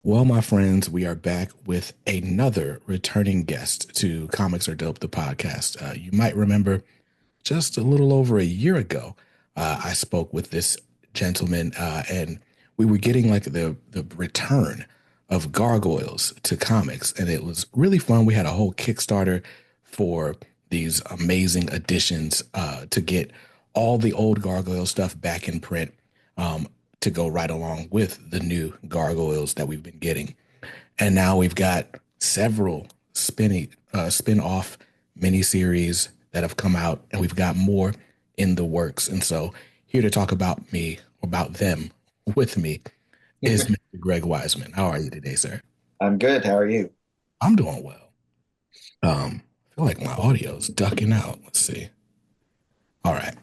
Well, my friends, we are back with another returning guest to Comics Are Dope, the podcast. You might remember just a little over a year ago, I spoke with this gentleman, and we were getting like the return of Gargoyles to comics, and it was really fun. We had a whole Kickstarter for these amazing additions to get all the old Gargoyle stuff back in print um, to go right along with the new Gargoyles that we've been getting. And now we've got several spin-off miniseries that have come out, and we've got more in the works. And so here to talk about them with me is Mr. Greg Weisman. How are you today, sir? I'm good. How are you? I'm doing well. I feel like my audio is ducking out. Let's see. All right.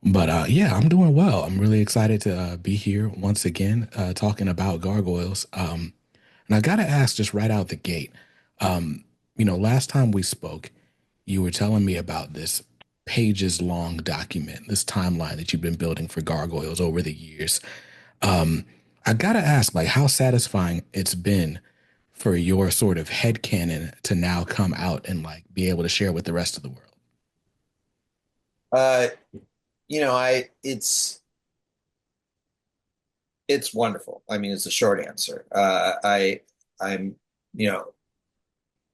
But yeah, I'm doing well. I'm really excited to be here once again talking about gargoyles. And I got to ask just right out the gate, um, last time we spoke, you were telling me about this pages long document, this timeline that you've been building for gargoyles over the years. Um, I got to ask, like, how satisfying it's been for your sort of headcanon to now come out and like be able to share with the rest of the world. Uh, it's wonderful. I mean, it's a short answer. I'm, you know,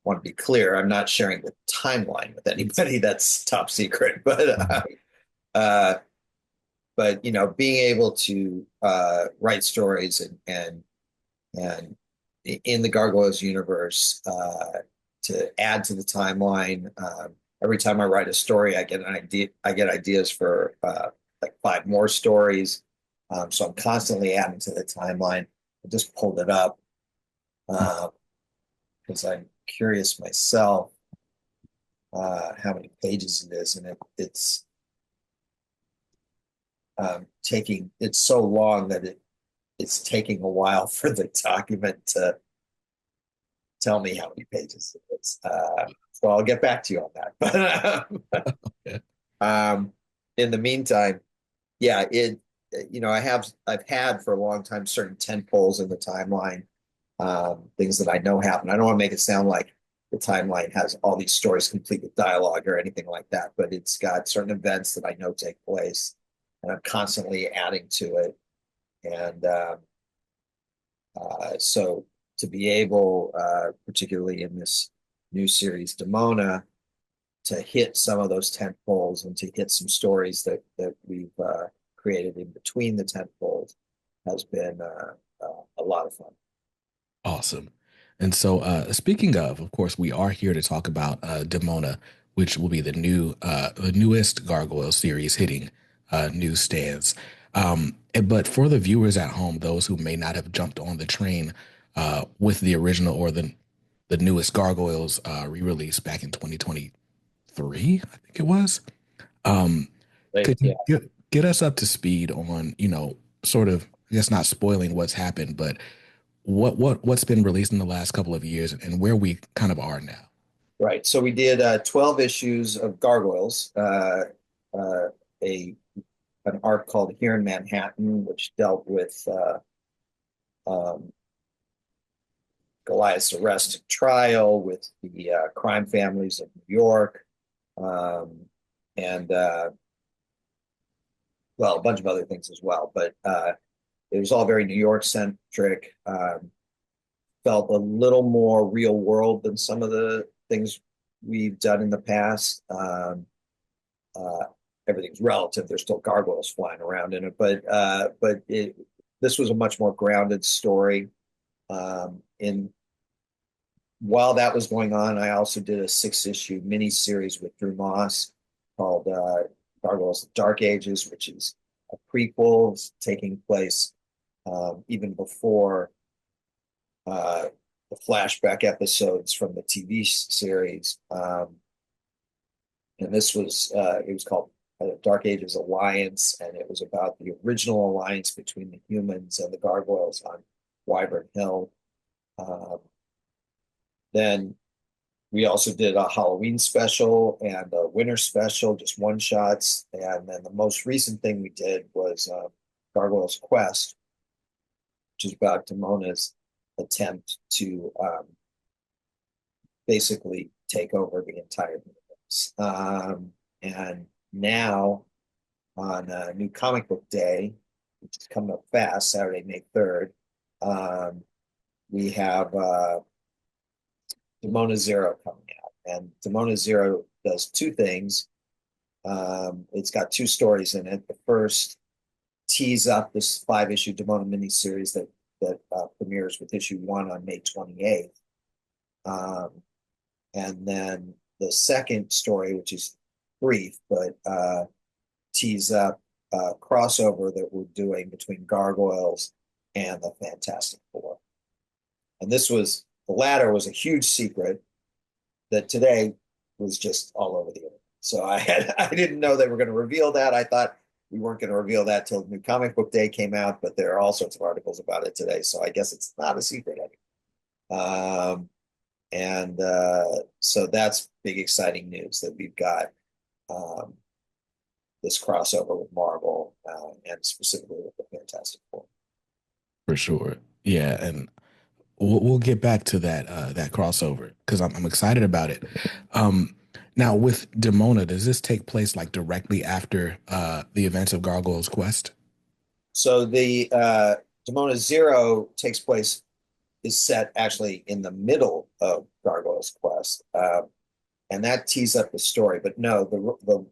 want to be clear. I'm not sharing the timeline with anybody. That's top secret. Uh, but being able to write stories and in the Gargoyles universe to add to the timeline. Every time I write a story, I get an idea. I get ideas for like five more stories. So I'm constantly adding to the timeline. I just pulled it up because I'm curious myself how many pages it is, and it's taking. It's so long that it's taking a while for the document to tell me how many pages it is. So I'll get back to you on that. Yeah. Um, in the meantime, yeah, I've had for a long time certain tent poles in the timeline, things that I know happen. I don't want to make it sound like the timeline has all these stories complete with dialogue or anything like that, but it's got certain events that I know take place, and I'm constantly adding to it. And so to be able, particularly in this new series, Demona, to hit some of those tent poles and to hit some stories that we've created in between the tent poles has been a lot of fun. Awesome. And so, speaking of course, we are here to talk about Demona, which will be the newest Gargoyle series hitting newsstands. But for the viewers at home, those who may not have jumped on the train with the original or the newest Gargoyles re-release back in 2023, I think it was. Um, Right. could you Yeah. get us up to speed on, sort of, I guess not spoiling what's happened, but what's been released in the last couple of years and where we kind of are now. Right. So we did 12 issues of Gargoyles, uh, a an arc called Here in Manhattan, which dealt with um, Goliath's arrest and trial with the crime families of New York, um, and well, a bunch of other things as well. But it was all very New York centric. Felt a little more real world than some of the things we've done in the past. Uh, Everything's relative. There's still gargoyles flying around in it, but this was a much more grounded story. In While that was going on, I also did a 6 issue mini series with Drew Moss called Gargoyles: Dark Ages, which is a prequel taking place even before uh, the flashback episodes from the TV series. And this was it was called Dark Ages Alliance, and it was about the original alliance between the humans and the gargoyles on Wyvern Hill. Um, then we also did a Halloween special and a winter special, just one shots. And then the most recent thing we did was Gargoyles Quest, which is about Demona's attempt to basically take over the entire universe. And now on New Comic Book Day, which is coming up fast, Saturday, May 3rd, we have Demona Zero coming out. And Demona Zero does two things. It's got two stories in it. The first tease up this 5-issue Demona miniseries that premieres with issue 1 on May 28th. And then the second story, which is brief, but tease up a crossover that we're doing between Gargoyles and the Fantastic Four. And the latter was a huge secret that today was just all over the internet. So I didn't know they were going to reveal that. I thought we weren't going to reveal that till New Comic Book Day came out, but there are all sorts of articles about it today. So I guess it's not a secret anymore. So that's big, exciting news that we've got this crossover with Marvel and specifically with the Fantastic Four. For sure. Yeah, and we'll get back to that crossover because I'm excited about it. Now with Demona, does this take place like directly after the events of Gargoyle's Quest? So the Demona Zero is set actually in the middle of Gargoyle's Quest, and that tees up the story. But no, the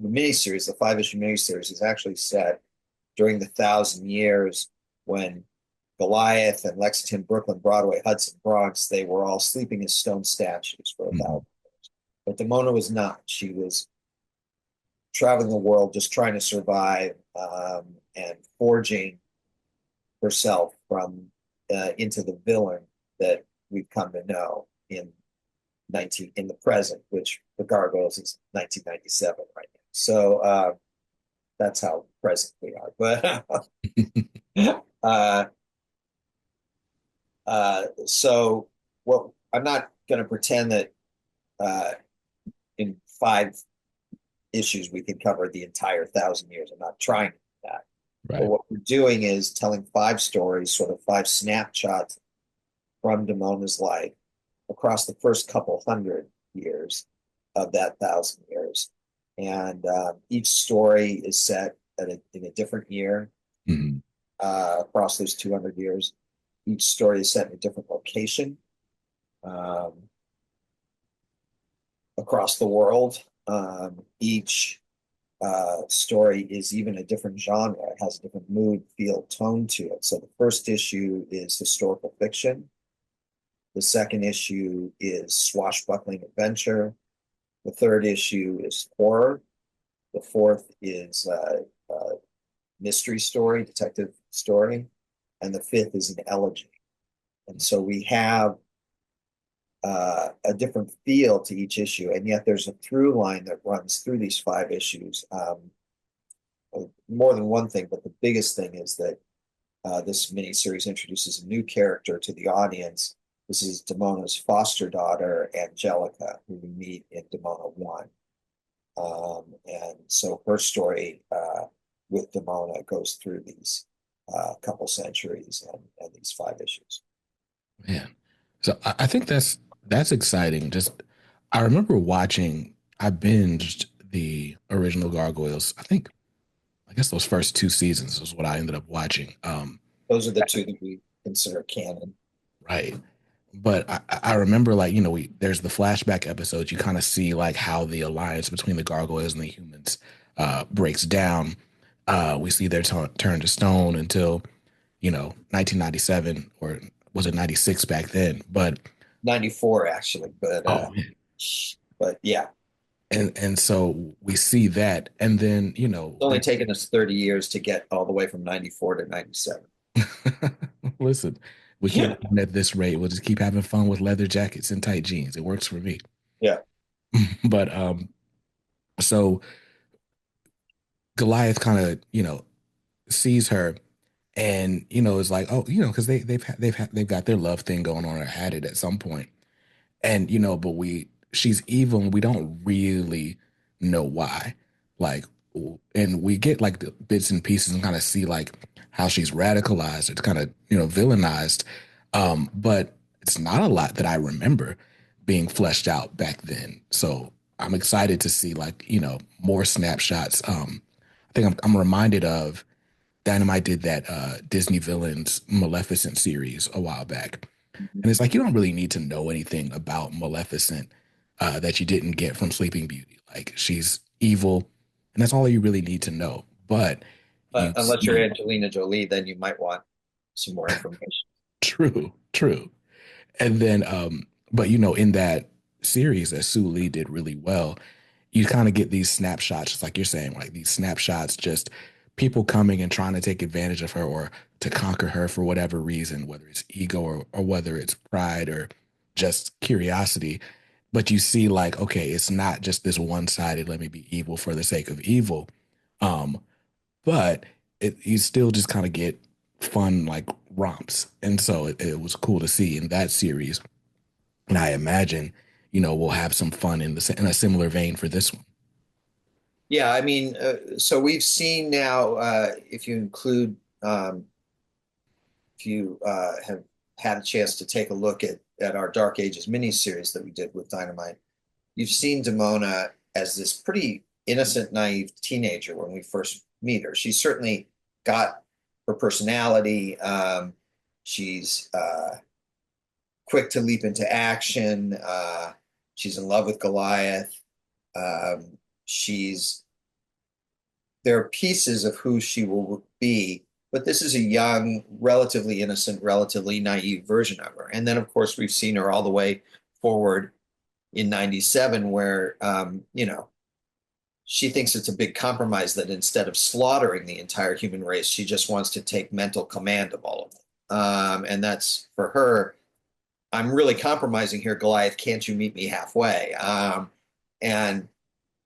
miniseries, the 5-issue miniseries, is actually set during the 1,000 years when Goliath and Lexington, Brooklyn, Broadway, Hudson, Bronx, they were all sleeping as stone statues for 1,000 years. But Demona was not. She was traveling the world, just trying to survive and forging herself from into the villain that we've come to know in the present, which for Gargoyles is 1997 right now. So that's how present we are. But so I'm not going to pretend that in 5 issues we can cover the entire 1,000 years. I'm not trying to do that. Right. But what we're doing is telling 5 stories, sort of 5 snapshots from Demona's life across the first couple hundred years of that 1,000 years. And each story is set in a different year across those 200 years. Each story is set in a different location across the world. Each story is even a different genre. It has a different mood, feel, tone to it. So the first issue is historical fiction. The second issue is swashbuckling adventure. The third issue is horror. The fourth is mystery story, detective story. And the fifth is an elegy. And so we have a different feel to each issue, and yet there's a through line that runs through these 5 issues. More than one thing, but the biggest thing is that this miniseries introduces a new character to the audience. This is Demona's foster daughter, Angelica, who we meet in Demona 1. And so her story with Demona goes through these couple centuries and these 5 issues. Man, so I think that's exciting. Just I remember I binged the original Gargoyles. I guess those first 2 seasons is what I ended up watching. Those are the 2 that we consider canon. Right. But I remember there's the flashback episodes. You kind of see like how the alliance between the Gargoyles and the humans breaks down. We see their turn to stone until 1997, or was it 96 back then? But 94 actually, but yeah. And so we see that, and then it's only taken us 30 years to get all the way from 94 to 97. Listen, we keep at this rate. We'll just keep having fun with leather jackets and tight jeans. It works for me. Yeah. But so Goliath kind of sees her, and is like, oh, because they've got their love thing going on, or had it at some point, and but she's evil, and we don't really know why, like, and we get like the bits and pieces and kind of see like how she's radicalized, it's kind of villainized, But it's not a lot that I remember being fleshed out back then. So I'm excited to see like, more snapshots. I think I'm reminded of Dynamite did that Disney Villains Maleficent series a while back. And it's like you don't really need to know anything about Maleficent that you didn't get from Sleeping Beauty. Like she's evil, and that's all you really need to know. But you Unless you're see, Angelina Jolie, then you might want some more information. true, true. And then, but in that series that Sue Lee did really well, you kind of get these snapshots, just like you're saying, like these snapshots, just people coming and trying to take advantage of her or to conquer her for whatever reason, whether it's ego or whether it's pride or just curiosity. But you see, like, okay, it's not just this one-sided, let me be evil for the sake of evil. Um, but you still just kind of get fun like romps. And so it was cool to see in that series. And I imagine, we'll have some fun in a similar vein for this one. Yeah, I mean, so we've seen now, if you include, if you have had a chance to take a look at our Dark Ages miniseries that we did with Dynamite, you've seen Demona as this pretty innocent, naive teenager when we first meet her. She's certainly got her personality. She's quick to leap into action. She's in love with Goliath. She's there are pieces of who she will be, but this is a young, relatively innocent, relatively naive version of her. And then, of course, we've seen her all the way forward in 97, where, she thinks it's a big compromise that instead of slaughtering the entire human race, she just wants to take mental command of all of them. And that's for her, I'm really compromising here, Goliath. Can't you meet me halfway? And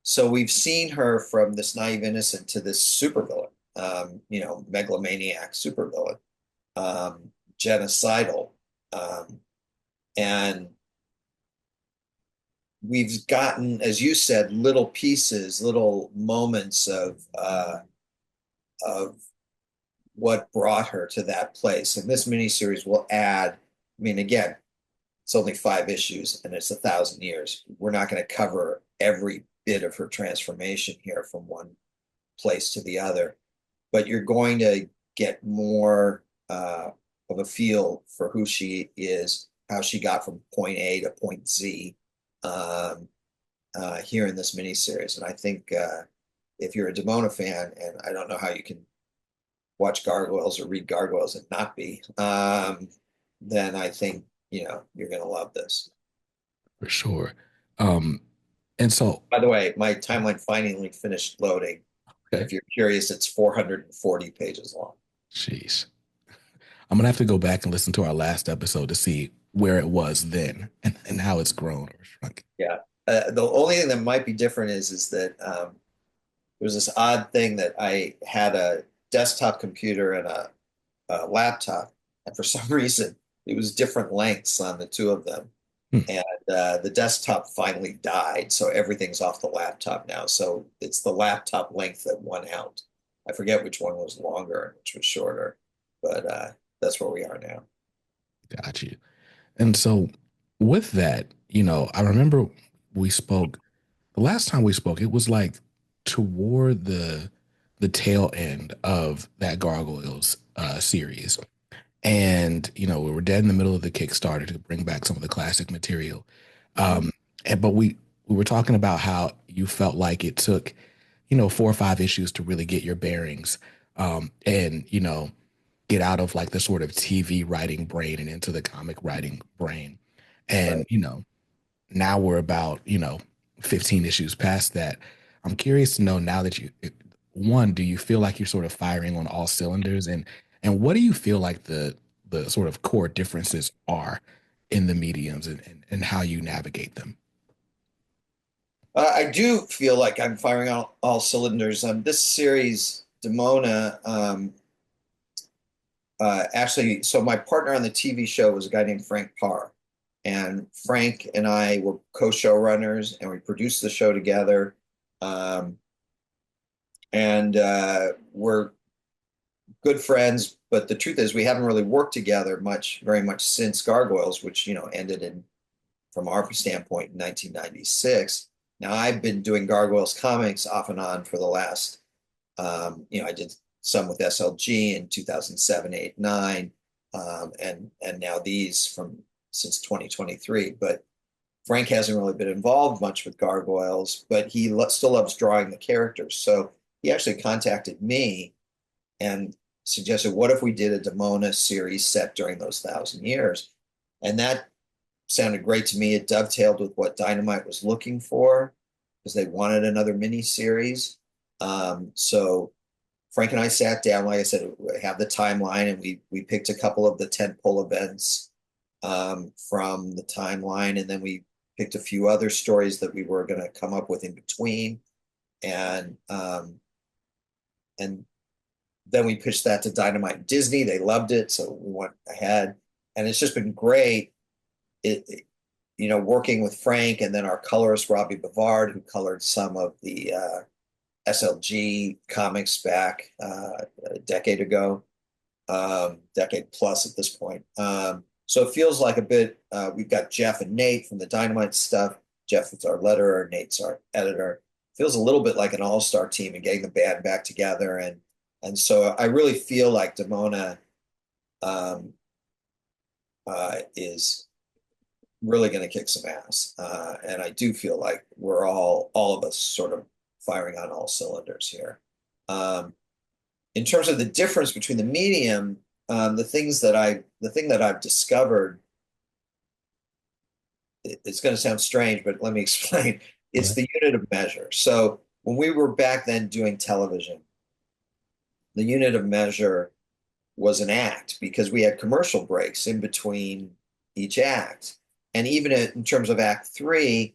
so we've seen her from this naive innocent to this supervillain, megalomaniac supervillain, genocidal. Um, and we've gotten, as you said, little pieces, little moments of what brought her to that place. And this miniseries will add, I mean, again, it's only 5 issues and it's 1,000 years. We're not going to cover every bit of her transformation here from one place to the other, but you're going to get more of a feel for who she is, how she got from point A to point Z um, here in this miniseries. And I think if you're a Demona fan, and I don't know how you can watch Gargoyles or read Gargoyles and not be, then I think you're going to love this. For sure. Um, and so, By the way, my timeline finally finished loading. And okay, if you're curious, it's 440 pages long. jeez, I'm gonna have to go back and listen to our last episode to see where it was then and how it's grown or shrunk. Yeah. The only thing that might be different is that there's this odd thing that I had a desktop computer and a laptop, and for some reason it was different lengths on the two of them. Hmm, And the desktop finally died, so everything's off the laptop now. So it's the laptop length that won out. I forget which one was longer and which was shorter, but that's where we are now. got you. And so, with that, I remember we spoke the last time we spoke. It was like toward the tail end of that Gargoyles series. And we were dead in the middle of the Kickstarter to bring back some of the classic material. Mhm. But we were talking about how you felt like it took 4 or 5 issues to really get your bearings, and get out of like the sort of TV writing brain and into the comic writing brain. And Right. now we're about 15 issues past that. I'm curious to know now that one, do you feel like you're sort of firing on all cylinders, and what do you feel like the sort of core differences are in the mediums and how you navigate them? I do feel like I'm firing on all cylinders. This series, Demona, actually, so my partner on the TV show was a guy named Frank Parr. And Frank and I were co-showrunners and we produced the show together. And we're good friends, but the truth is we haven't really worked together very much since Gargoyles, which, ended from our standpoint in 1996. Now I've been doing Gargoyles comics off and on for the last, I did some with SLG in 2007, 8, 9, and now these since 2023. But Frank hasn't really been involved much with Gargoyles, but he still loves drawing the characters. So he actually contacted me and suggested, what if we did a Demona series set during those 1,000 years? And that sounded great to me. It dovetailed with what Dynamite was looking for because they wanted another mini series. So Frank and I sat down, like I said, we have the timeline, and we picked a couple of the tentpole events from the timeline, and then we picked a few other stories that we were going to come up with in between, and then we pitched that to Dynamite and Disney. They loved it, so we went ahead, and it's just been great. Working with Frank, and then our colorist Robbie Bavard, who colored some of the SLG comics back a decade ago, decade plus at this point. So it feels like a bit. We've got Jeff and Nate from the Dynamite stuff. Jeff is our letterer, Nate's our editor. Feels a little bit like an all-star team and getting the band back together, and so I really feel like Demona is really going to kick some ass. And I do feel like we're all of us sort of firing on all cylinders here. In terms of the difference between the medium, the thing that I've discovered, it's going to sound strange, but let me explain. It's the unit of measure. So when we were back then doing television, the unit of measure was an act because we had commercial breaks in between each act. And even in terms of Act 3,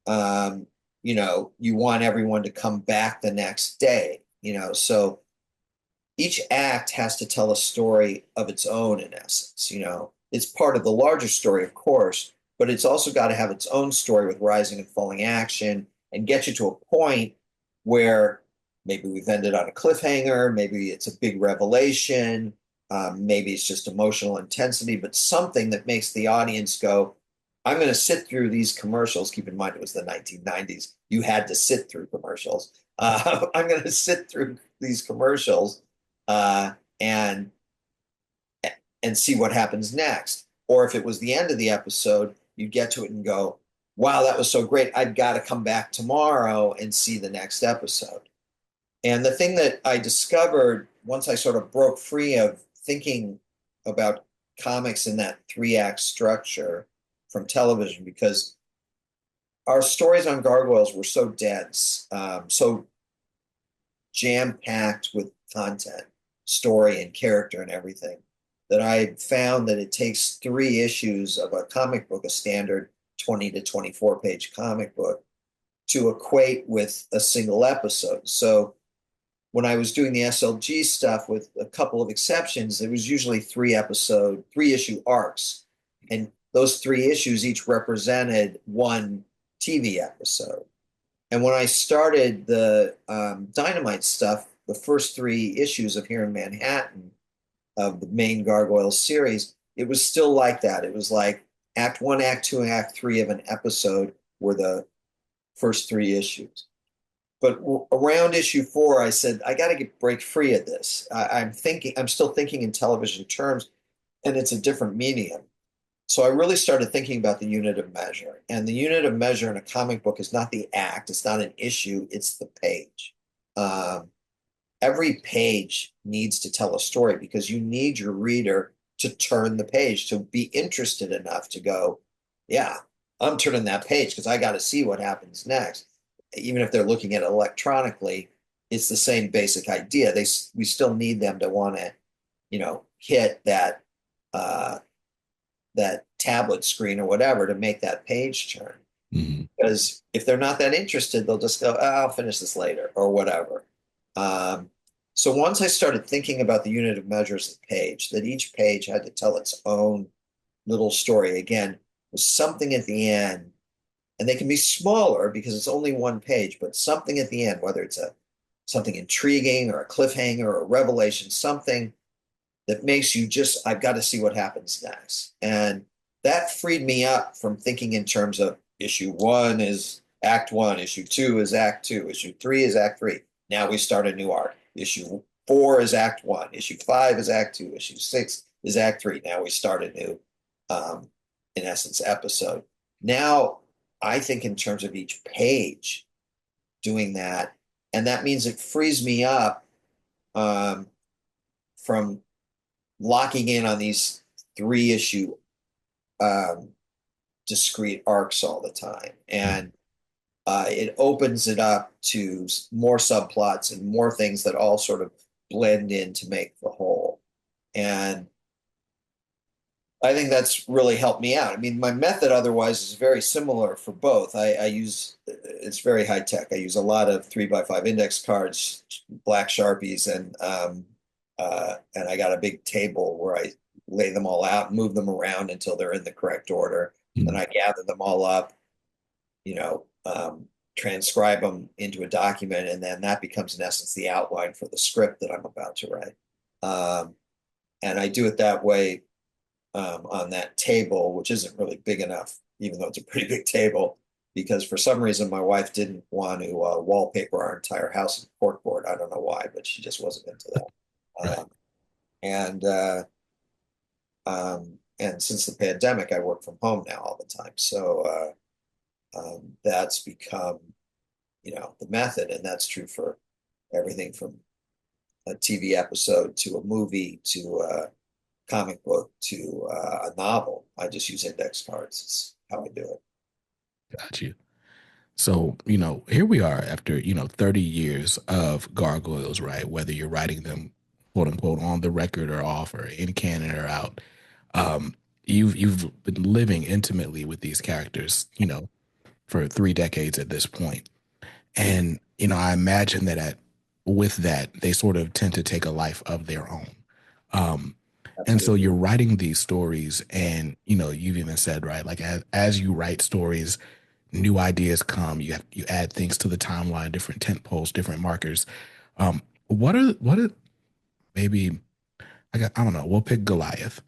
you want everyone to come back the next day, so each act has to tell a story of its own, in essence. It's part of the larger story, of course, but it's also got to have its own story with rising and falling action and get you to a point where maybe we've ended on a cliffhanger, maybe it's a big revelation, maybe it's just emotional intensity, but something that makes the audience go, I'm going to sit through these commercials. Keep in mind, it was the 1990s. You had to sit through commercials. I'm going to sit through these commercials and see what happens next. Or if it was the end of the episode, you get to it and go, wow, that was so great. I've got to come back tomorrow and see the next episode. And the thing that I discovered once I sort of broke free of thinking about comics in that 3-act structure from television, because our stories on Gargoyles were so dense, so jam-packed with content, story and character and everything, that I found that it takes 3 issues of a comic book, a standard 20 to 24 page comic book, to equate with a single episode. So when I was doing the SLG stuff, with a couple of exceptions, it was usually 3-issue arcs. And those 3 issues each represented one TV episode. And when I started the Dynamite stuff, the first 3 issues of Here in Manhattan, of the main Gargoyles series, it was still like that. It was like Act 1, Act 2, and Act 3 of an episode were the first 3 issues. But around issue 4, I said, I got to break free of this. I'm still thinking in television terms, and it's a different medium. So I really started thinking about the unit of measure. And the unit of measure in a comic book is not the act, it's not an issue, it's the page. Every page needs to tell a story because you need your reader to turn the page, to be interested enough to go, yeah, I'm turning that page because I got to see what happens next. Even if they're looking at it electronically, it's the same basic idea. We still need them to want to, hit that tablet screen or whatever to make that page turn. Mm-hmm. Because if they're not that interested, they'll just go, oh, I'll finish this later or whatever. So once I started thinking about the unit of measure as a page, that each page had to tell its own little story, again, with something at the end. And they can be smaller because it's only one page, but something at the end, whether it's a something intriguing or a cliffhanger or a revelation, something that makes you just, I've got to see what happens next. And that freed me up from thinking in terms of issue one is act one, issue two is act two, issue three is act three. Now we start a new arc. Issue four is act one, issue five is act two, issue six is act three. Now we start a new, um, in essence, episode. Now I think in terms of each page doing that, and that means it frees me up um, from locking in on these three issue um, discrete arcs all the time. And it opens it up to more subplots and more things that all sort of blend in to make the whole. And I think that's really helped me out. I mean, my method otherwise is very similar for both. I use, it's very high tech. I use a lot of 3x5 index cards, black Sharpies, and I got a big table where I lay them all out, move them around until they're in the correct order. Then I gather them all up, you know, transcribe them into a document, and then that becomes in essence the outline for the script that I'm about to write. And I do it that way on that table, which isn't really big enough, even though it's a pretty big table, because for some reason my wife didn't want to wallpaper our entire house in corkboard. I don't know why, but she just wasn't into that. Right. And and since the pandemic, I work from home now all the time. So that's become, you know, the method, and that's true for everything from a TV episode to a movie to a comic book to a novel. I just use index cards. It's how I do it. Got you. So, here we are after, 30 years of gargoyles, right? Whether you're writing them, quote unquote, on the record or off or in canon or out. Um, you've been living intimately with these characters, for 3 decades at this point. And, I imagine that with that, they sort of tend to take a life of their own. Um, and so Absolutely. you're writing these stories, and you've even said, right, like as you write stories, new ideas come. You add things to the timeline, different tent poles, different markers. What are maybe I don't know. We'll pick Goliath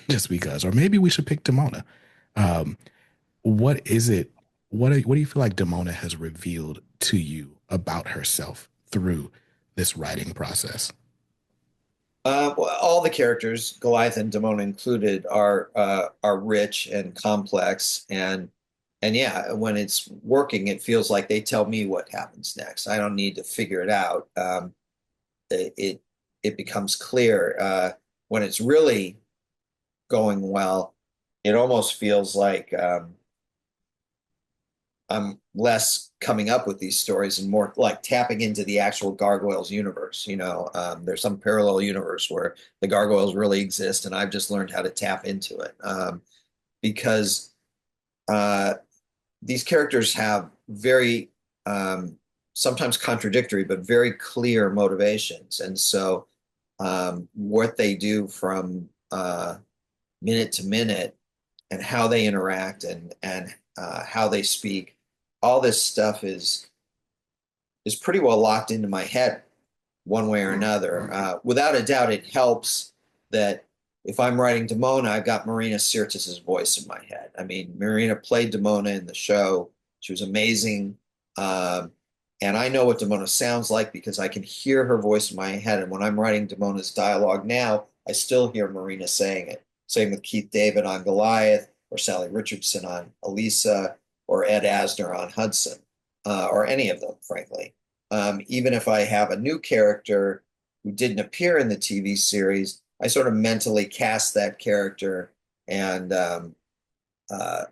just because, or maybe we should pick Demona. Um, what is it? What do you feel like Demona has revealed to you about herself through this writing process? Well, all the characters, Goliath and Demona included, are rich and complex, and yeah, when it's working, it feels like they tell me what happens next. I don't need to figure it out. It it becomes clear when it's really going well. It almost feels like I'm less coming up with these stories and more like tapping into the actual Gargoyles universe. There's some parallel universe where the Gargoyles really exist, and I've just learned how to tap into it because uh, these characters have very sometimes contradictory but very clear motivations, and so what they do from minute to minute and how they interact and how they speak, all this stuff is pretty well locked into my head one way or another. Without a doubt, it helps that if I'm writing Demona, I've got Marina Sirtis's voice in my head. I mean, Marina played Demona in the show. She was amazing. Um, and I know what Demona sounds like because I can hear her voice in my head. And when I'm writing Demona's dialogue now, I still hear Marina saying it. Same with Keith David on Goliath, or Sally Richardson on Elisa, or Ed Asner on Hudson, or any of them, frankly. Even if I have a new character who didn't appear in the TV series, I sort of mentally cast that character and uh,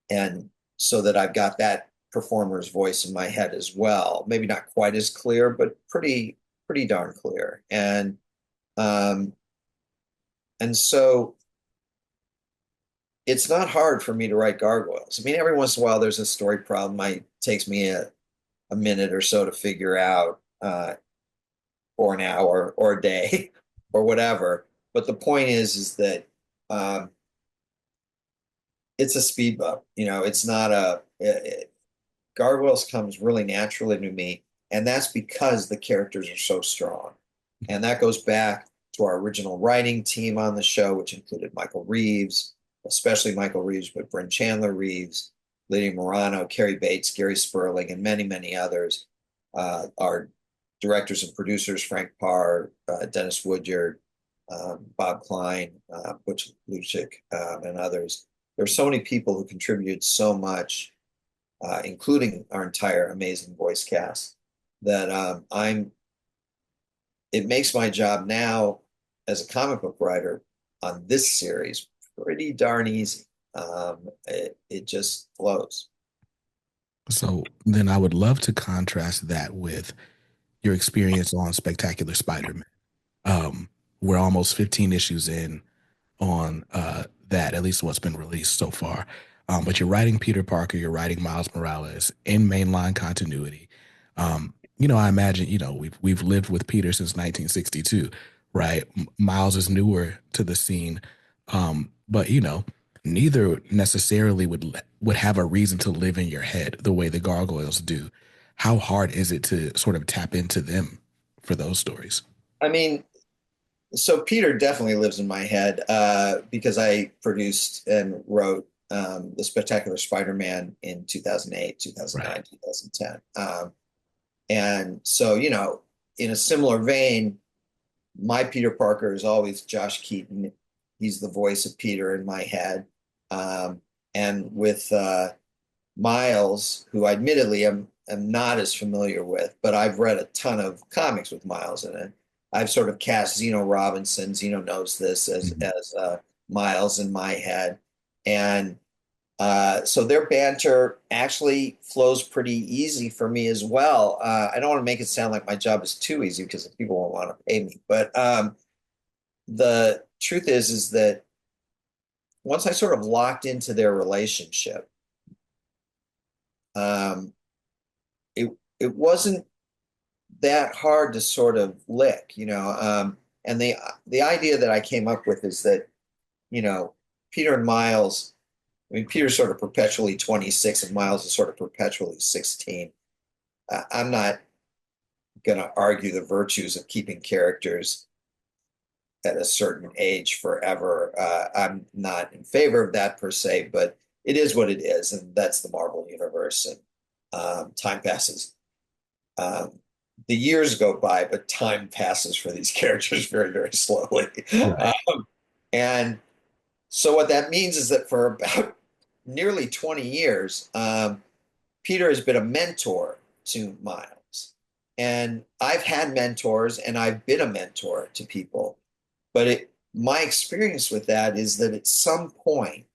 and so that I've got that performer's voice in my head as well. Maybe not quite as clear, but pretty darn clear. Um, and so it's not hard for me to write gargoyles. I mean, every once in a while there's a story problem. It takes me a minute or so to figure out, or an hour or a day or whatever. But the point is that um, it's a speed bump. It's not Gargoyles comes really naturally to me, And that's because the characters are so strong. And that goes back to our original writing team on the show, which included Michael Reeves, especially Michael Reeves, but Bryn Chandler Reeves, Lydia Morano, Carrie Bates, Gary Sperling, and many, many others. Our directors and producers, Frank Parr, Dennis Woodyard, Bob Klein, Butch Luchik, and others. There are so many people who contributed so much, including our entire amazing voice cast, that it makes my job now as a comic book writer on this series pretty darn easy. It just flows. So then I would love to contrast that with your experience on Spectacular Spider-Man. We're almost 15 issues in on that, at least what's been released so far. But you're writing Peter Parker, you're writing Miles Morales in mainline continuity. I imagine, we've lived with Peter since 1962, right? Miles is newer to the scene, but neither necessarily would have a reason to live in your head the way the Gargoyles do. How hard is it to sort of tap into them for those stories? I mean, so Peter definitely lives in my head because I produced and wrote the Spectacular Spider-Man in 2008, Right. 2009, 2010. And so, in a similar vein, my Peter Parker is always Josh Keaton. He's the voice of Peter in my head. And with Miles, who I admittedly am not as familiar with, but I've read a ton of comics with Miles in it. I've sort of cast Zeno Robinson. Zeno knows this as Mhm. Miles in my head, and so their banter actually flows pretty easy for me as well. I don't want to make it sound like my job is too easy because people won't want to pay me, but the truth is that once I sort of locked into their relationship, um, it it wasn't that hard to sort of lick. And the idea that I came up with is that, you know, Peter and Miles, I mean, Peter's sort of perpetually 26 and Miles is sort of perpetually 16. I'm not going to argue the virtues of keeping characters at a certain age forever. I'm not in favor of that per se, but it is what it is, and that's the Marvel universe. And time passes. Um, the years go by, but time passes for these characters very, very slowly. Right. And so what that means is that for about nearly 20 years, Peter has been a mentor to Miles. And I've had mentors and I've been a mentor to people. But my experience with that is that at some point,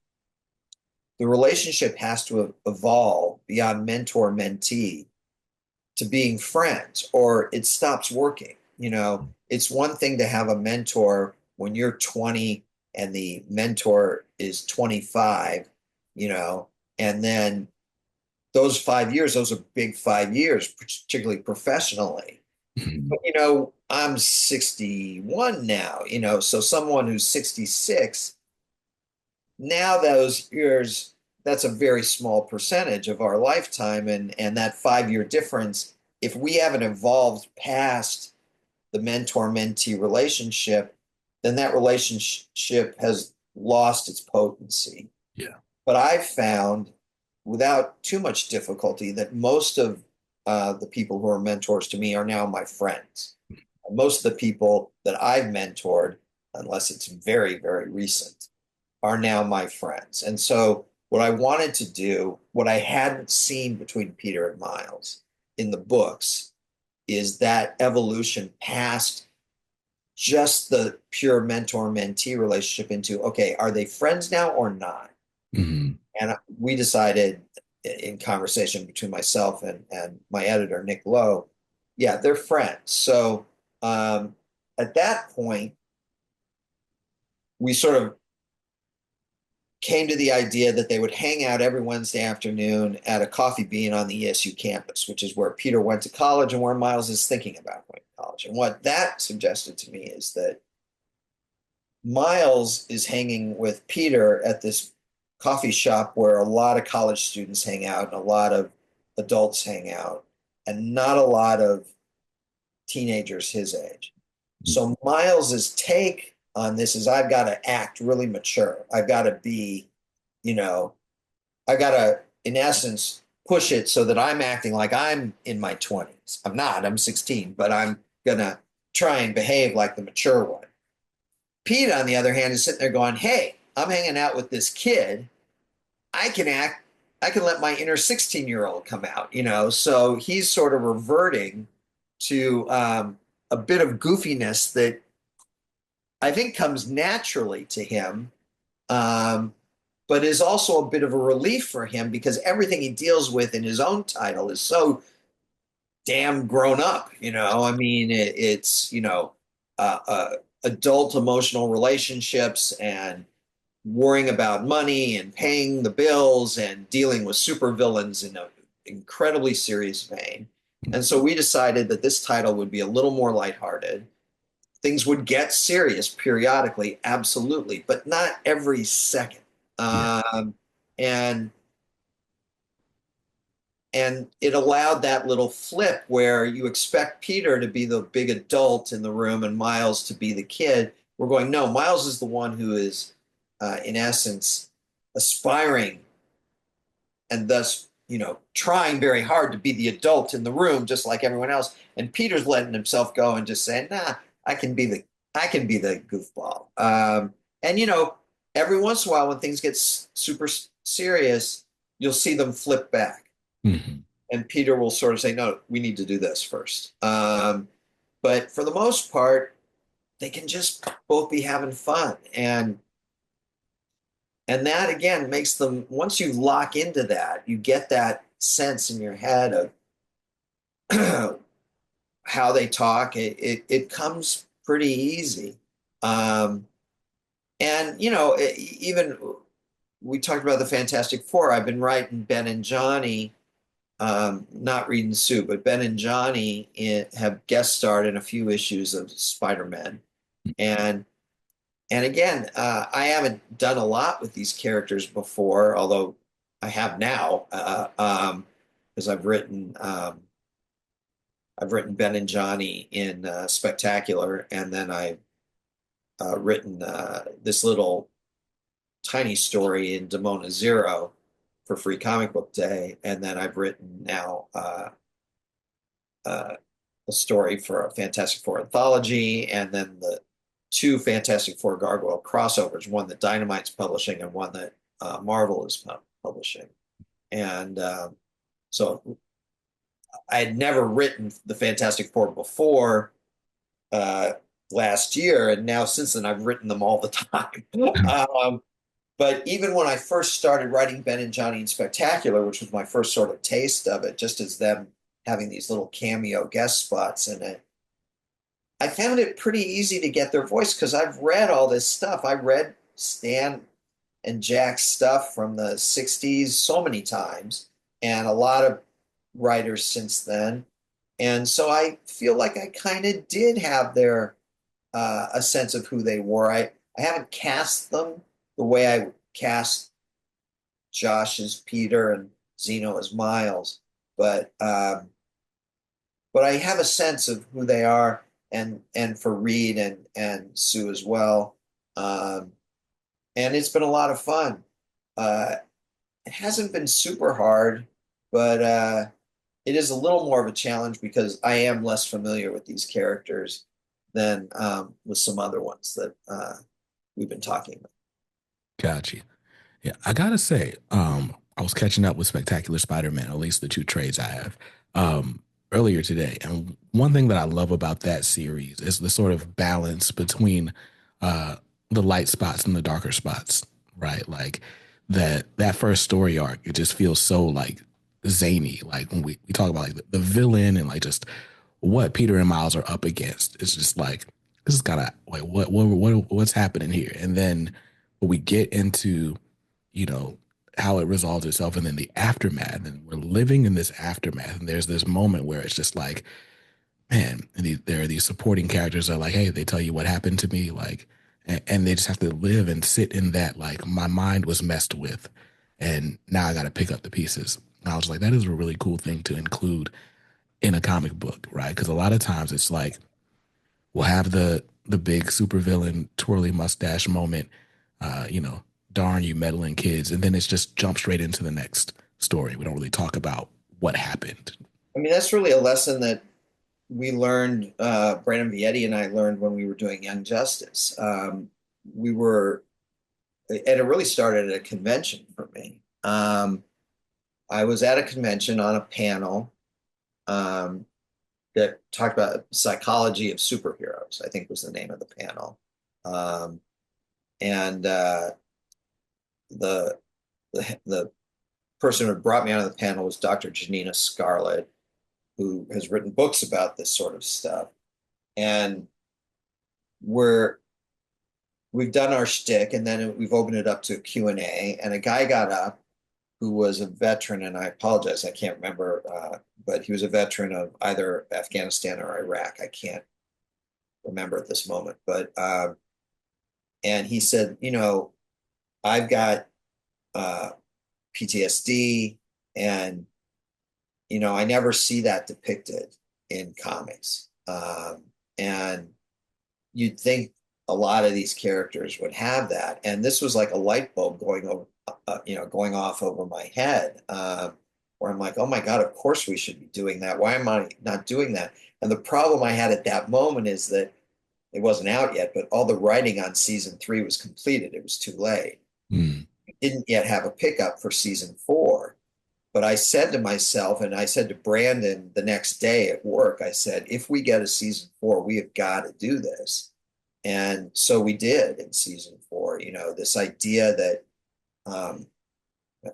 the relationship has to evolve beyond mentor mentee to being friends, or it stops working. It's one thing to have a mentor when you're 20 and the mentor is 25, you know, and then those 5 years, those are big 5 years, particularly professionally. Mhm. But, I'm 61 now, so someone who's 66, now those years, that's a very small percentage of our lifetime. And that 5 year difference, if we haven't evolved past the mentor mentee relationship, then that relationship has lost its potency. Yeah. But I've found without too much difficulty that most of the people who are mentors to me are now my friends. Most of the people that I've mentored, unless it's very, very recent, are now my friends. And so, what I wanted to do, what I hadn't seen between Peter and Miles in the books, is that evolution past just the pure mentor mentee relationship into, okay, are they friends now or not? Mhm. And we decided in conversation between myself and my editor, Nick Lowe, yeah, they're friends. So at that point, we sort of came to the idea that they would hang out every Wednesday afternoon at a coffee bean on the ESU campus, which is where Peter went to college and where Miles is thinking about going to college. And what that suggested to me is that Miles is hanging with Peter at this coffee shop where a lot of college students hang out and a lot of adults hang out and not a lot of teenagers his age. So Miles's take on this is I've got to act really mature. I've got to be, you know, I got to, in essence, push it so that I'm acting like I'm in my 20s. I'm not, I'm 16, but I'm going to try and behave like the mature one. Pete, on the other hand, is sitting there going, hey, I'm hanging out with this kid. I can act, I can let my inner 16-year-old come out, you know? So he's sort of reverting to a bit of goofiness that I think comes naturally to him, but is also a bit of a relief for him because everything he deals with in his own title is so damn grown up. You know, I mean, it's adult emotional relationships and worrying about money and paying the bills and dealing with supervillains in an incredibly serious vein. And so we decided that this title would be a little more lighthearted. Things would get serious periodically, absolutely, but not every second. Yeah. And and it allowed that little flip where you expect Peter to be the big adult in the room and Miles to be the kid. We're going, no, Miles is the one who is, in essence, aspiring and thus, trying very hard to be the adult in the room, just like everyone else. And Peter's letting himself go and just saying, nah, I can be the goofball. And every once in a while, when things get super serious, you'll see them flip back. Mm-hmm. And Peter will sort of say, no, we need to do this first. But for the most part, they can just both be having fun. And that again makes them, once you lock into that, you get that sense in your head of how they talk. It comes pretty easy. And even we talked about the Fantastic Four. I've been writing Ben and Johnny, not reading Sue, but Ben and Johnny have guest starred in a few issues of Spider-Man. And again, I haven't done a lot with these characters before, although I have now, because I've written Ben and Johnny in Spectacular, and then I've written this little tiny story in Demona Zero for Free Comic Book Day, and then I've written now a story for a Fantastic Four anthology, and then the two Fantastic Four Gargoyle crossovers, one that Dynamite's publishing and one that Marvel is publishing. And so I had never written the Fantastic Four before last year, and now since then I've written them all the time. But even when I first started writing Ben and Johnny in Spectacular, which was my first sort of taste of it, just as them having these little cameo guest spots in it, I found it pretty easy to get their voice because I've read all this stuff. I read Stan and Jack's stuff from the 60s so many times, and a lot of writers since then. And so I feel like I kind of did have their a sense of who they were. I haven't cast them the way I cast Josh as Peter and Zeno as Miles, but I have a sense of who they are, and for Reed and Sue as well. And it's been a lot of fun. It hasn't been super hard, but it is a little more of a challenge because I am less familiar with these characters than with some other ones that we've been talking about. Gotcha. Yeah, I gotta say, I was catching up with Spectacular Spider-Man, at least the two trades I have, earlier today. And one thing that I love about that series is the sort of balance between the light spots and the darker spots, right? Like that first story arc, it just feels so like zany. Like when we talk about like the villain and like just what Peter and Miles are up against. It's just like this is kind of like what's happening here, and then when we get into how it resolves itself, and then the aftermath, and we're living in this aftermath, and there's this moment where it's just like, man, there are these supporting characters that are like, hey, they tell you what happened to me, like, and they just have to live and sit in that, like, my mind was messed with, and now I got to pick up the pieces. And I was like, that is a really cool thing to include in a comic book, right? Because a lot of times it's like we'll have the big supervillain twirly mustache moment, you know, darn you meddling kids, and then it's just jump straight into the next story. We don't really talk about what happened. I mean, that's really a lesson that we learned, Brandon Vietti and I learned when we were doing Young Justice. We were, and it really started at a convention for me. I was at a convention on a panel um, that talked about psychology of superheroes, I think was the name of the panel. Um, and the, the person who brought me onto the panel was Dr. Janina Scarlett, who has written books about this sort of stuff. And we're we've done our shtick, and then we've opened it up to a Q&A, and a guy got up who was a veteran, and I apologize, I can't remember, but he was a veteran of either Afghanistan or Iraq. I can't remember at this moment, but and he said, you know, I've got PTSD, and you know, I never see that depicted in comics. And you'd think a lot of these characters would have that. And this was like a light bulb going over, going off over my head, where I'm like, oh my God, of course we should be doing that. Why am I not doing that? And the problem I had at that moment is that it wasn't out yet, but all the writing on season 3 was completed. It was too late. Mm. I didn't yet have a pickup for season 4. But I said to myself, and I said to Brandon the next day at work, I said, if we get a season 4, we have got to do this. And so we did in season 4, you know, this idea that um,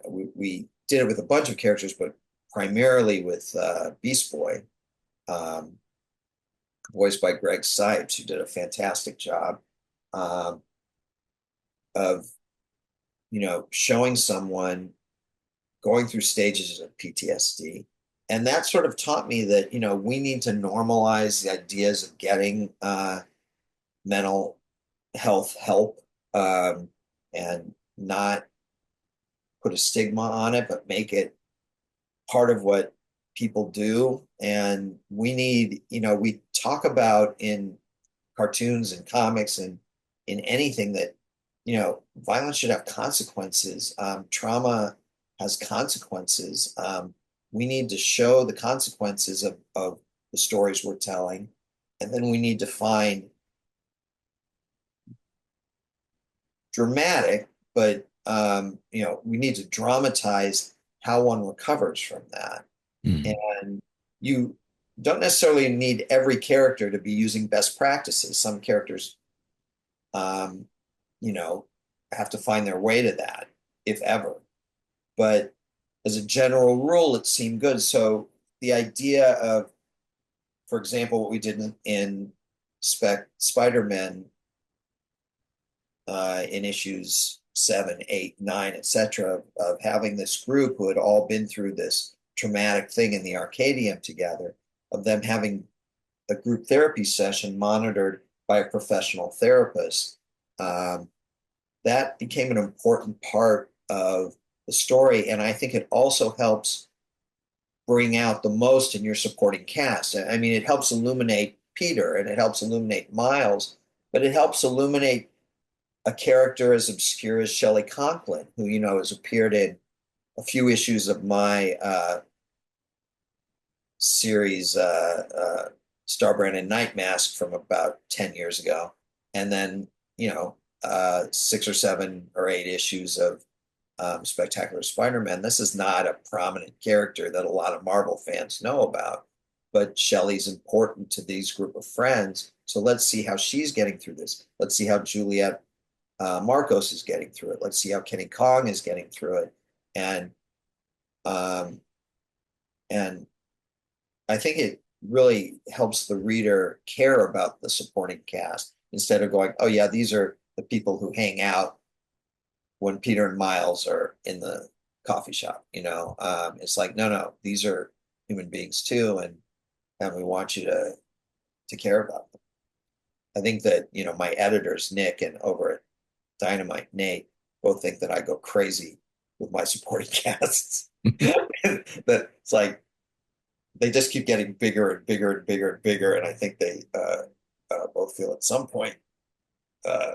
we did it with a bunch of characters, but primarily with Beast Boy, um, voiced by Greg Sipes, who did a fantastic job um, of, you know, showing someone going through stages of PTSD. And that sort of taught me that, you know, we need to normalize the ideas of getting mental health help, and not put a stigma on it, but make it part of what people do. And we need, you know, we talk about in cartoons and comics and in anything that, you know, violence should have consequences. Trauma has consequences. We need to show the consequences of the stories we're telling. And then we need to find dramatic, but you know, we need to dramatize how one recovers from that. Mm. And you don't necessarily need every character to be using best practices. Some characters, um, you know, have to find their way to that, if ever. But as a general rule, it seemed good. So the idea of, for example, what we did in Spider-Man in issues 7, 8, 9, etc., of having this group who had all been through this traumatic thing in the Arcadium together, of them having a group therapy session monitored by a professional therapist. That became an important part of the story. And I think it also helps bring out the most in your supporting cast. I mean, it helps illuminate Peter and it helps illuminate Miles, but it helps illuminate a character as obscure as Shelley Conklin, who, you know, has appeared in a few issues of my series, Starbrand and Night Mask from about 10 years ago. And then, you know, 6 or 7 or 8 issues of Spectacular Spider-Man. This is not a prominent character that a lot of Marvel fans know about, but Shelley's important to these group of friends. So let's see how she's getting through this. Let's see how Juliet Marcos is getting through it. Let's see how Kenny Kong is getting through it. And um, and I think it really helps the reader care about the supporting cast instead of going, oh yeah, these are the people who hang out when Peter and Miles are in the coffee shop. You know, it's like, no, these are human beings too, and we want you to care about them. I think that, you know, my editors, Nick and over at Dynamite, Nate, both think that I go crazy with my supporting casts. That it's like, they just keep getting bigger and bigger and bigger and bigger. And I think they both feel at some point uh,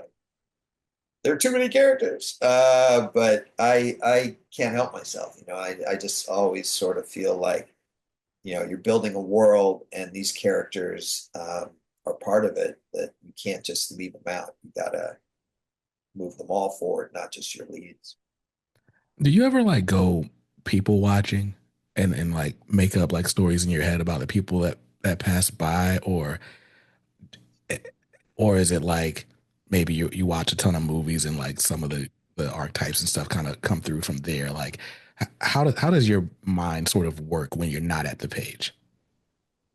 there are too many characters. But I can't help myself. I just always sort of feel like, you're building a world and these characters are part of it, that you can't just leave them out. You gotta move them all forward, not just your leads. Do you ever like go people watching and like make up like stories in your head about the people that pass by, or is it like maybe you watch a ton of movies and like some of the archetypes and stuff kind of come through from there? Like how does your mind sort of work when you're not at the page?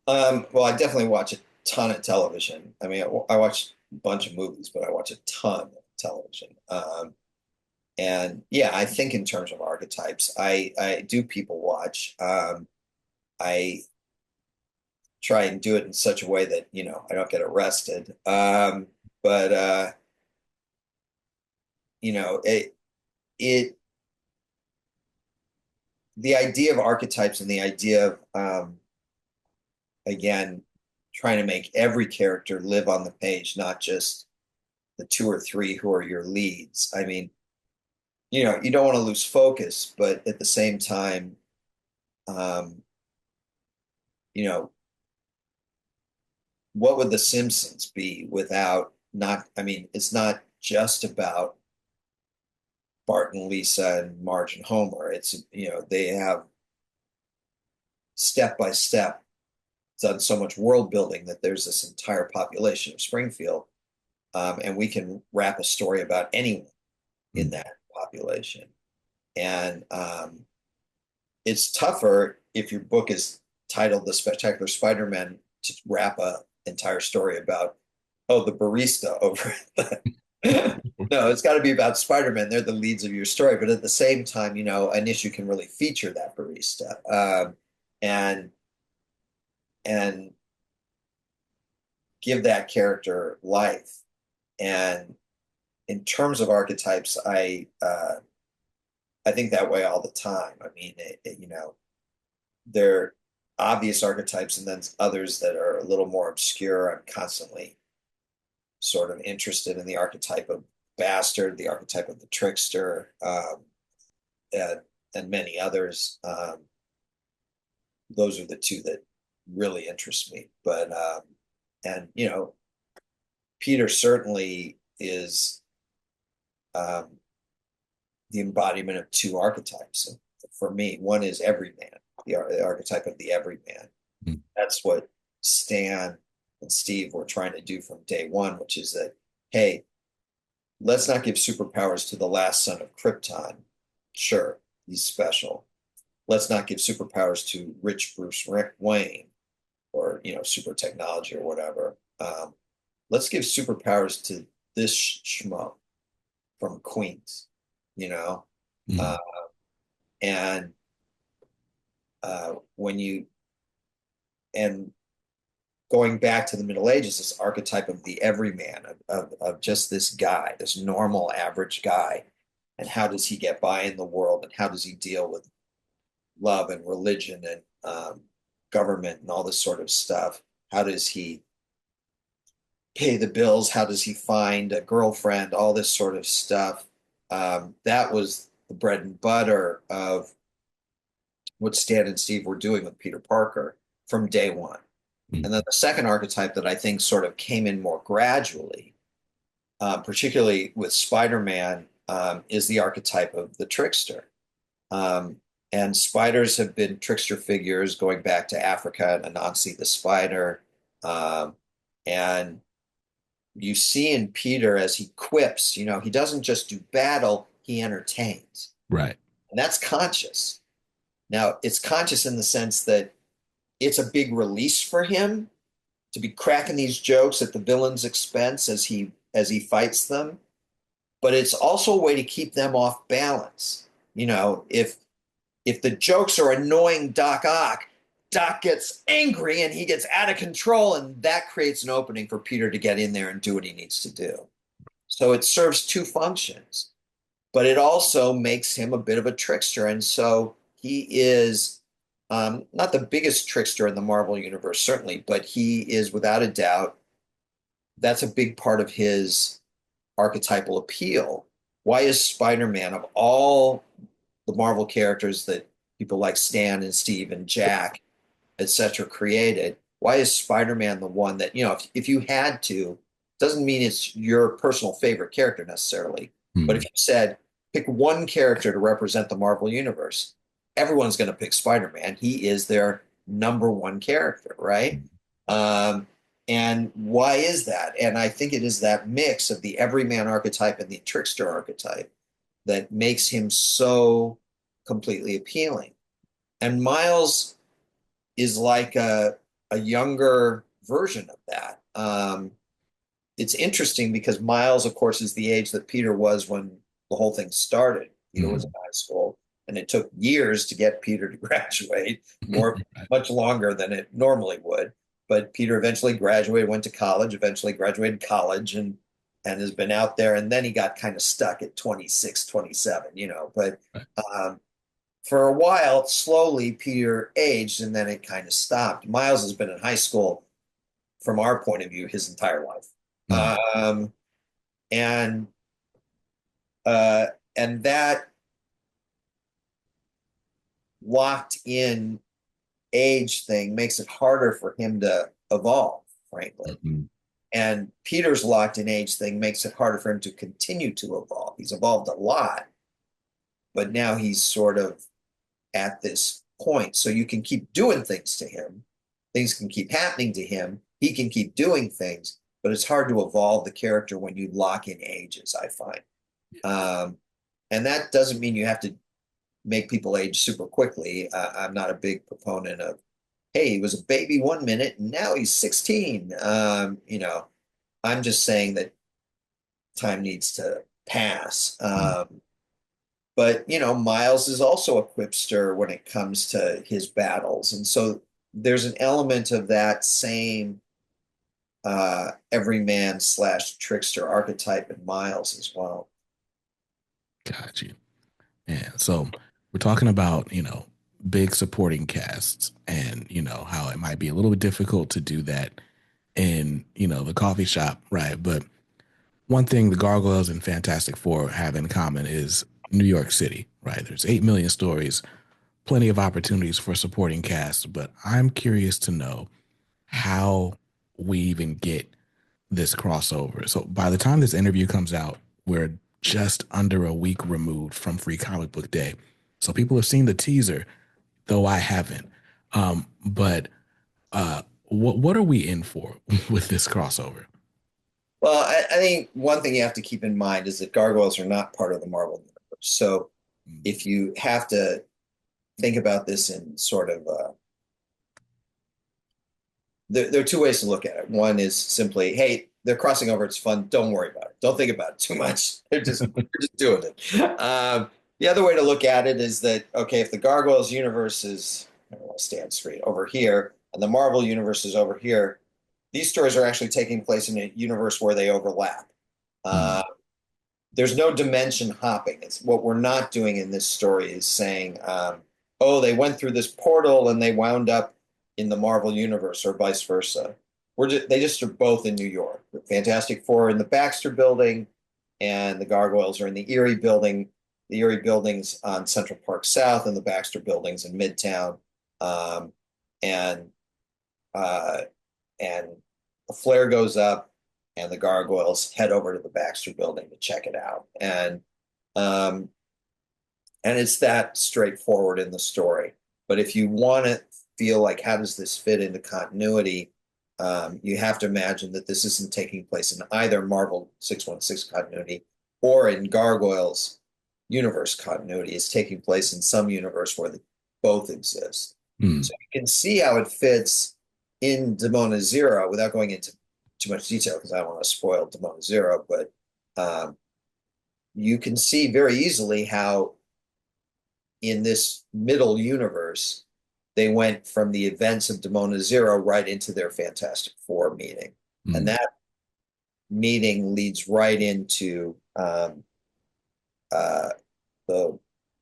Well, I definitely watch a ton of television. I mean, I watch a bunch of movies, but I watch a ton of television. And yeah, I think in terms of archetypes, I do people watch. I try and do it in such a way that, I don't get arrested. But it the idea of archetypes and the idea of again trying to make every character live on the page, not just the two or three who are your leads. I mean, you don't want to lose focus, but at the same time, um, you know, what would the Simpsons be without not, I mean, it's not just about Bart and Lisa and Marge and Homer. It's, they have step by step done so much world building that there's this entire population of Springfield. And we can wrap a story about anyone in Mm. that population. And it's tougher if your book is titled The Spectacular Spider-Man to wrap a entire story about, oh, the barista over no, it's got to be about Spider-Man. They're the leads of your story. But at the same time, an issue can really feature that barista. And and give that character life. And in terms of archetypes, I think that way all the time. I mean, there are obvious archetypes and then others that are a little more obscure. I'm constantly sort of interested in the archetype of bastard, the archetype of the trickster, and, and many others. Those are the two that really interest me. But and Peter certainly is um, the embodiment of two archetypes. For me, one is everyman, the archetype of the everyman. Mm. That's what Stan and Steve were trying to do from day one, which is that, hey, let's not give superpowers to the last son of Krypton. Sure, he's special. Let's not give superpowers to rich Bruce Wayne or, super technology or whatever. Let's give superpowers to this schmo from Queens, you know? Mm. Uh, and when and going back to the Middle Ages, this archetype of the everyman, of just this guy, this normal average guy, and how does he get by in the world, and how does he deal with love and religion and government and all this sort of stuff? How does he pay the bills? How does he find a girlfriend? All this sort of stuff. That was the bread and butter of what Stan and Steve were doing with Peter Parker from day one. Mm. And then the second archetype that I think sort of came in more gradually, particularly with Spider-Man, is the archetype of the trickster. Um, and spiders have been trickster figures going back to Africa and Anansi the spider. Um, and you see in Peter as he quips, he doesn't just do battle, he entertains. Right. And that's conscious. Now, it's conscious in the sense that it's a big release for him to be cracking these jokes at the villain's expense as he fights them, but it's also a way to keep them off balance. If the jokes are annoying Doc Ock, Doc gets angry and he gets out of control, and that creates an opening for Peter to get in there and do what he needs to do. So it serves two functions, but it also makes him a bit of a trickster. And so he is not the biggest trickster in the Marvel universe, certainly, but he is without a doubt, that's a big part of his archetypal appeal. Why is Spider-Man, of all the Marvel characters that people like Stan and Steve and Jack, etc., created, why is Spider-Man the one that, if you had to, doesn't mean it's your personal favorite character necessarily, but if Hmm. you said pick one character to represent the Marvel universe, everyone's going to pick Spider-Man. He is their number one character, right? Um, and why is that? And I think it is that mix of the everyman archetype and the trickster archetype that makes him so completely appealing. And Miles is like a younger version of that. It's interesting because Miles, of course, is the age that Peter was when the whole thing started. Peter was in Hmm. high school, and it took years to get Peter to graduate, more Right. much longer than it normally would. But Peter eventually graduated, went to college, eventually graduated college, and has been out there. And then he got kind of stuck at 26, 27, But Right. um, for a while, slowly, Peter aged, and then it kind of stopped. Miles has been in high school, from our point of view, his entire life. Hmm. Um, and uh, and that locked in age thing makes it harder for him to evolve, frankly. Hmm. And Peter's locked in age thing makes it harder for him to continue to evolve. He's evolved a lot, but now he's sort of at this point. So you can keep doing things to him, things can keep happening to him, he can keep doing things, but it's hard to evolve the character when you lock in ages, I find. Um, and that doesn't mean you have to make people age super quickly. I'm not a big proponent of, hey, he was a baby 1 minute and now he's 16. I'm just saying that time needs to pass. But Miles is also a quipster when it comes to his battles, and so there's an element of that same everyman slash trickster archetype in Miles as well. Got you. Yeah. So we're talking about, big supporting casts and, how it might be a little bit difficult to do that in, the coffee shop, right? But one thing the Gargoyles and Fantastic Four have in common is New York City, right? There's 8 million stories, plenty of opportunities for supporting casts, but I'm curious to know how we even get this crossover. So by the time this interview comes out, we're just under a week removed from Free Comic Book Day. So people have seen the teaser, though I haven't. But what are we in for with this crossover? Well, I think one thing you have to keep in mind is that gargoyles are not part of the Marvel universe. So Mm. if you have to think about this in sort of there are two ways to look at it. One is simply, hey, they're crossing over. It's fun. Don't worry about it. Don't think about it too much. They're just doing it. The other way to look at it is that, okay, if the Gargoyles universe is, I don't want to stand straight, over here, and the Marvel universe is over here, these stories are actually taking place in a universe where they overlap. Uh, Mm. there's no dimension hopping. It's what we're not doing in this story is saying, oh, they went through this portal and they wound up in the Marvel universe or vice versa. They just are both in New York. The Fantastic Four in the Baxter building and the Gargoyles are in the Erie building, the Erie buildings on Central Park South and the Baxter buildings in Midtown. Um, and uh, and a flare goes up and the gargoyles head over to the Baxter building to check it out. Um, and it's that straightforward in the story. But if you want to feel like how does this fit into continuity, you have to imagine that this isn't taking place in either Marvel 616 continuity or in Gargoyles universe continuity. It's taking place in some universe where both exist. Mm. So you can see how it fits in Demona Zero without going into too much detail because I don't want to spoil Demona Zero, but um, you can see very easily how in this middle universe they went from the events of Demona Zero right into their Fantastic Four meeting. And Mm. that meeting leads right into uh, the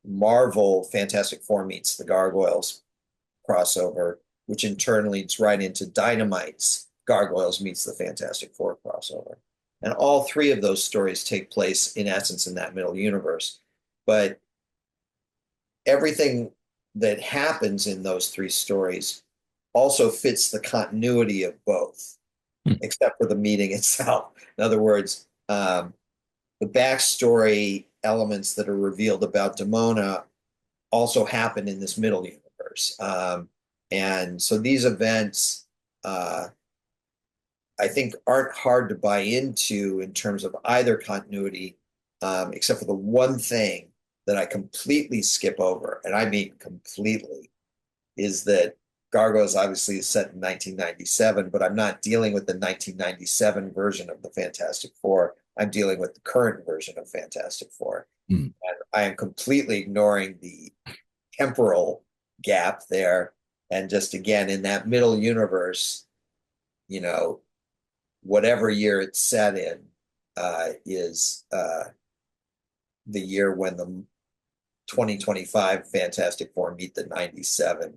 Marvel Fantastic Four meets the Gargoyles crossover, which in turn leads right into Dynamite's Gargoyles meets the Fantastic Four crossover. And all three of those stories take place, in essence, in that middle universe. But everything that happens in those three stories also fits the continuity of both, Hmm. except for the meeting itself. In other words, the backstory elements that are revealed about Demona also happen in this middle universe. And so these events, I think, aren't hard to buy into in terms of either continuity, except for the one thing that I completely skip over, and I mean completely, is that Gargoyles obviously is set in 1997, but I'm not dealing with the 1997 version of the Fantastic Four. I'm dealing with the current version of Fantastic Four. Hmm. And I am completely ignoring the temporal gap there. And just again, in that middle universe, you know, whatever year it's set in is the year when the 2025 Fantastic Four meet the 97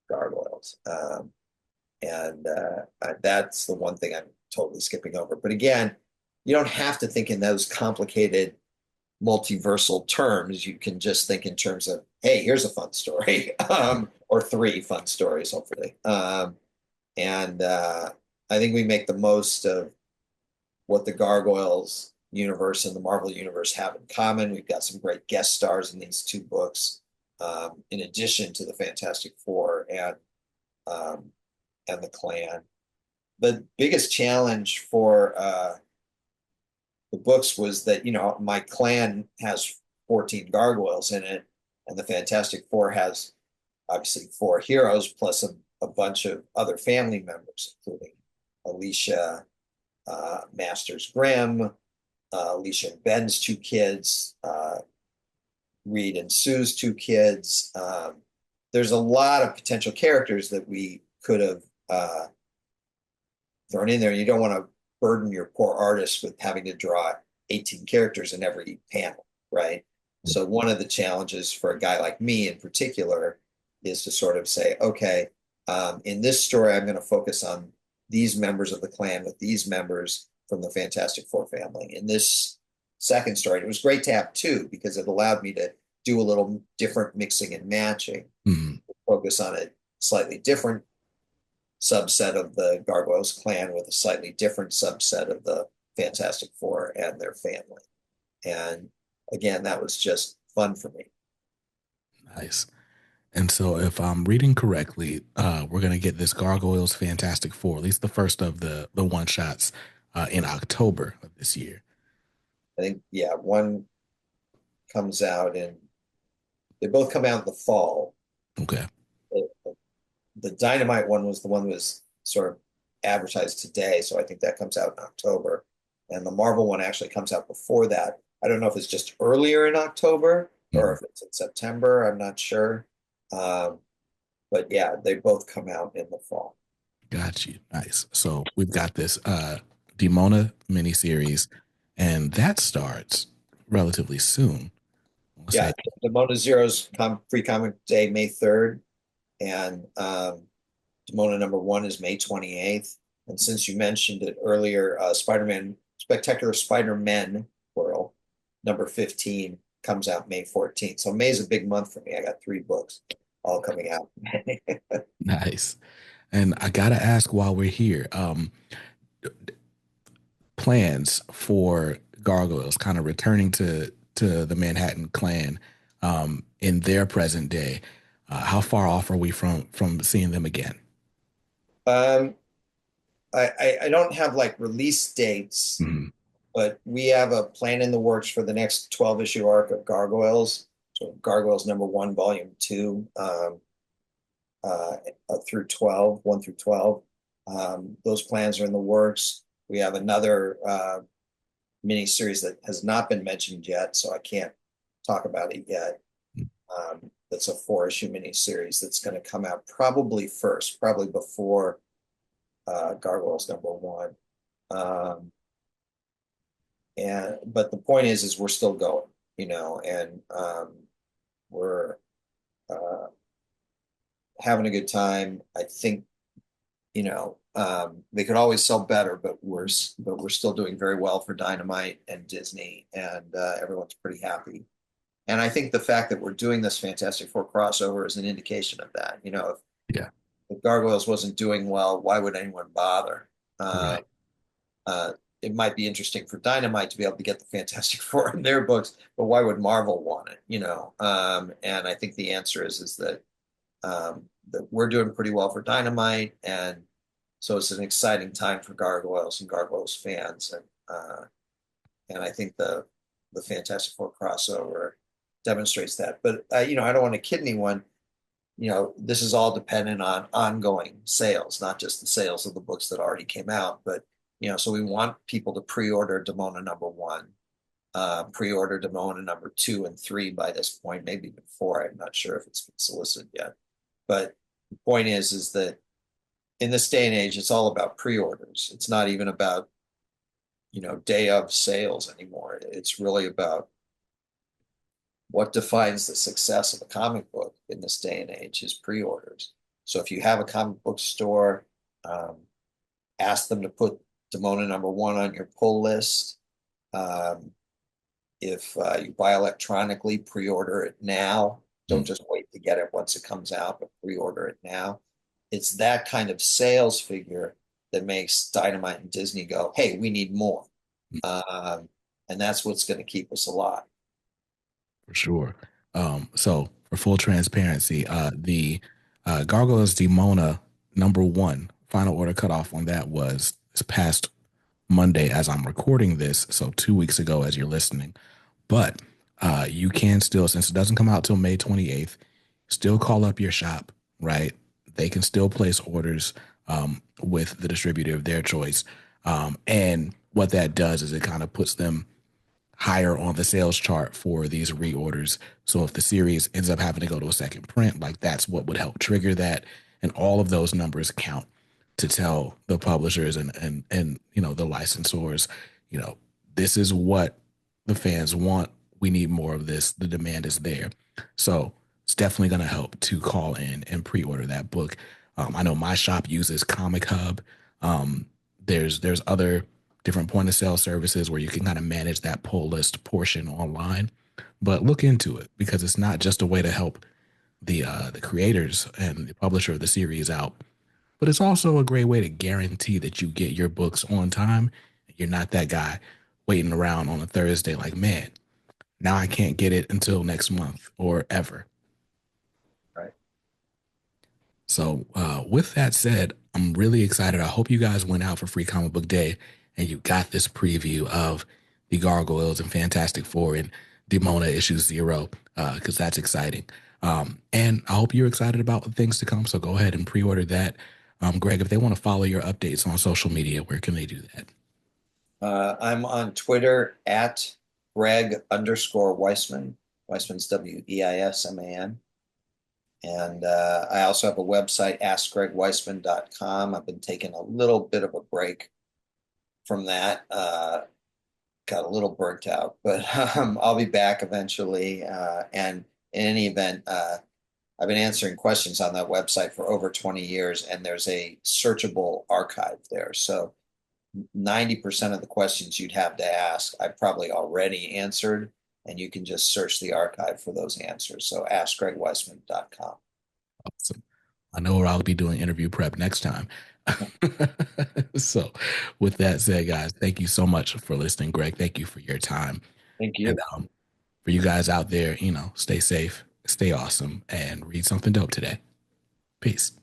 Gargoyles. And that's the one thing I'm totally skipping over. But again, you don't have to think in those complicated multiversal terms. You can just think in terms of, hey, here's a fun story, or three fun stories, hopefully. And I think we make the most of what the Gargoyles universe and the Marvel universe have in common. We've got some great guest stars in these two books, in addition to the Fantastic Four and the Clan. The biggest challenge for the books was that, my clan has 14 gargoyles in it, and the Fantastic Four has obviously four heroes plus a bunch of other family members, including Alicia, Masters Grimm, Alicia and Ben's two kids, Reed and Sue's two kids. There's a lot of potential characters that we could have thrown in there. You don't want to burden your poor artist with having to draw 18 characters in every panel, right? So one of the challenges for a guy like me in particular is to sort of say, okay, in this story, I'm going to focus on these members of the clan with these members from the Fantastic Four family. In this second story, it was great to have two because it allowed me to do a little different mixing and matching, focus on a slightly different subset of the Gargoyles clan with a slightly different subset of the Fantastic Four and their family. And again, that was just fun for me. Nice. And so, if I'm reading correctly, we're gonna get this Gargoyles Fantastic Four, at least the first of the one shots, in October of this year. I think, yeah, one comes out they both come out in the fall. Okay. The Dynamite one was the one that was sort of advertised today, so I think that comes out in October. And the Marvel one actually comes out before that. I don't know if it's just earlier in October or if it's in September. I'm not sure. But yeah, they both come out in the fall. Got you. Nice. So we've got this Demona miniseries, and that starts relatively soon. I'll Yeah, say, Demona Zero's free comic day, May 3rd. And Demona #1 is May 28th. And since you mentioned it earlier, Spider-Man, Spectacular Spider-Men, plural, #15 comes out May 14th. So May's a big month for me. I got 3 books all coming out. nice. And I gotta ask while we're here, plans for Gargoyles kind of returning to the Manhattan Clan in their present day. How far off are we from seeing them again? Um, I don't have like release dates, Mhm. but we have a plan in the works for the next 12 issue arc of Gargoyles. So Gargoyles #1, Volume 2, uh, through 12, 1 through 12. Those plans are in the works. We have another mini series that has not been mentioned yet, so I can't talk about it yet. That's a 4 issue mini series that's going to come out probably first, probably before Gargoyles #1. But the point is we're still going, and we're having a good time. I think, they could always sell better, but we're still doing very well for Dynamite and Disney, and everyone's pretty happy. And I think the fact that we're doing this Fantastic Four crossover is an indication of that. Yeah. If Gargoyles wasn't doing well, why would anyone bother? Uh, Right. uh, it might be interesting for Dynamite to be able to get the Fantastic Four in their books, but why would Marvel want it? And I think the answer is that we're doing pretty well for Dynamite, and so it's an exciting time for Gargoyles and Gargoyles fans, and I think the Fantastic Four crossover demonstrates that. But I don't want to kid anyone. This is all dependent on ongoing sales, not just the sales of the books that already came out, but so we want people to pre-order Demona #1, pre-order Demona #2 and 3 by this point, maybe even 4. I'm not sure if it's been solicited yet. But the point is that in this day and age, it's all about pre-orders. It's not even about, day of sales anymore. It's really about what defines the success of a comic book in this day and age is pre-orders. So if you have a comic book store, um, ask them to put Demona #1 on your pull list. Um, if you buy electronically, pre-order it now. Don't Mm, just wait to get it once it comes out, but pre-order it now. It's that kind of sales figure that makes Dynamite and Disney go, hey, we need more. mm, Um, and that's what's going to keep us alive. for sure. So for full transparency, the Gargoyles Demona #1 final order cutoff on that was this past Monday as I'm recording this. So 2 weeks ago as you're listening. But you can still, since it doesn't come out till May 28th, still call up your shop, right? They can still place orders with the distributor of their choice. And what that does is it kind of puts them higher on the sales chart for these reorders. So if the series ends up having to go to a second print, like that's what would help trigger that. And all of those numbers count to tell the publishers and the licensors, you know, this is what the fans want. We need more of this. The demand is there. So it's definitely going to help to call in and pre-order that book. I know my shop uses Comic Hub. Um, there's other different point of sale services where you can kind of manage that pull list portion online. But look into it because it's not just a way to help the creators and the publisher of the series out, but it's also a great way to guarantee that you get your books on time. You're not that guy waiting around on a Thursday like, man, now I can't get it until next month or ever. Right. So, with that said, I'm really excited. I hope you guys went out for Free Comic Book Day and you got this preview of the Gargoyles and Fantastic Four and Demona issue 0, because that's exciting. And I hope you're excited about the things to come. So go ahead and pre-order that. Greg, if they want to follow your updates on social media, where can they do that? I'm on Twitter at Greg_Weisman. Weisman's Weisman. And I also have a website, askgregweisman.com. I've been taking a little bit of a break from that. Got a little burnt out, but I'll be back eventually. And in any event, I've been answering questions on that website for over 20 years, and there's a searchable archive there. So 90% of the questions you'd have to ask, I probably already answered, and you can just search the archive for those answers. So askgregweisman.com. Awesome. I know where I'll be doing interview prep next time. So, with that said, guys, thank you so much for listening, Greg. Thank you for your time. Thank And you. for you guys out there, stay safe, stay awesome, and read something dope today. Peace.